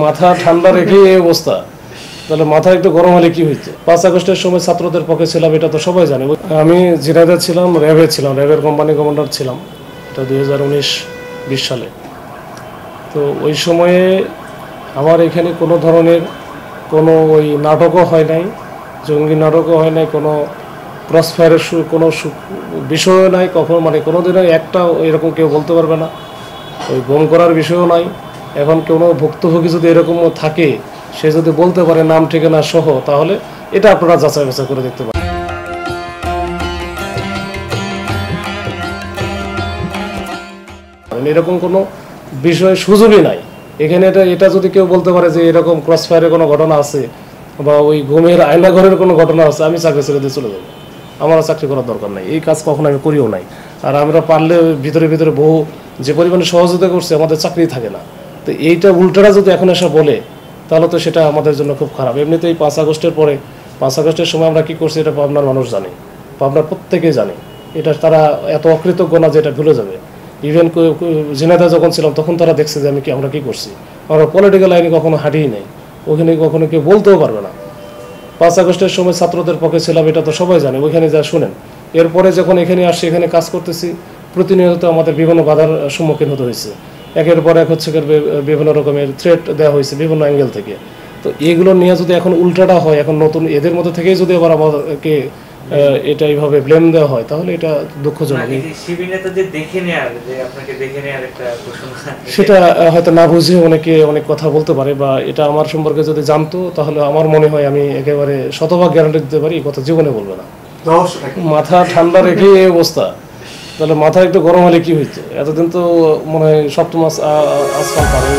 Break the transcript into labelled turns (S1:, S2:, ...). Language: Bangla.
S1: মাথা ঠান্ডা রেখে এই অবস্থা, তাহলে মাথা একটু গরম হলে কি হইতো? 5 আগস্টের সময় ছাত্রদের পক্ষে ছিলাম, এটা তো সবাই জানে। আমি ঝিনাইদহ ছিলাম, র্যাবে ছিলাম, র্যাবের কোম্পানি কমান্ডার ছিলাম, এটা 2019-20 সালে। তো ওই সময়ে আমার এখানে কোনো ধরনের কোনো ওই নাটকও হয় নাই, জঙ্গি নাটকও হয় নাই, কোনো ক্রসফায়ারের কোনো বিষয়ও নাই, কখনো মানে কোনো দিনও একটা এরকম কেউ বলতে পারবে না। ওই বোম করার বিষয়ও নাই। এখন কোনো ভুক্তভোগী যদি এরকম থাকে, সে যদি বলতে পারে নাম ঠিকানা সহ, তাহলে এটা আপনারা যাচাই বাছাই করে দেখতে পারেন। এরকম কোনো বিষয় সুযোগই নাই এখানে। এটা যদি কেউ বলতে পারে যে এরকম ক্রসফায়ারের কোনো ঘটনা আছে বা ওই ঘুমের আয়নাঘরের কোনো ঘটনা আছে, আমি চাকরি ছেড়ে দিয়ে চলে যাবো। আমার চাকরি করার দরকার নাই, এই কাজ কখনো আমি করিও নাই। আর আমরা পারলে ভিতরে ভিতরে বহু যে পরিমাণে সহযোগিতা করছে, আমাদের চাকরি থাকে না। তো এইটা উল্টাটা যদি এখন এসে বলে, তাহলে তো সেটা আমাদের জন্য খুব খারাপ। এমনিতেই 5 আগস্টের পরে, 5 আগস্টের সময় আমরা কী করছি এটা পাবনার মানুষ জানে, পাবনার প্রত্যেকেই জানে। এটা তারা এত অকৃতজ্ঞ না যে এটা ভুলে যাবে। ইভেন ঝিনাইদহ যখন ছিলাম তখন তারা দেখছে যে আমরা কী করছি। আমরা পলিটিক্যাল লাইনে কখনো হাঁটিই নেই, ওখানে কখনো কেউ বলতেও পারবে না। 5 আগস্টের সময় ছাত্রদের পক্ষে ছিলাম, এটা তো সবাই জানে, ওইখানে যা শুনেন। এরপরে যখন এখানে আসছি, এখানে কাজ করতেছি, প্রতিনিয়ত আমাদের বিভিন্ন বাধার সম্মুখীন হতে হয়েছে। একের পর এক হচ্ছে বিভিন্ন রকমের থ্রেট দেওয়া হয়েছে বিভিন্ন অ্যাঙ্গেল থেকে। তো এগুলো নিয়ে যদি এখন উল্টাটা হয়, এখন নতুন এদের মধ্যে থেকেই যদি আবার আমাদেরকে এটা এইভাবে ব্লেম দেওয়া হয়, তাহলে এটা দুঃখজনক। সেটা হয়তো না বুঝে অনেকে অনেক কথা বলতে পারে, বা এটা আমার সম্পর্কে যদি জানতো, তাহলে আমার মনে হয় আমি একেবারে শতভাগ গ্যারান্টি দিতে পারি এই কথা জীবনে বলবে না। মাথা ঠান্ডা রেখে এই অবস্থা, তাহলে মাথা একটু গরম হলে কি হইতো? এতদিন তো মনে হয় সপ্তম আসমান পারে।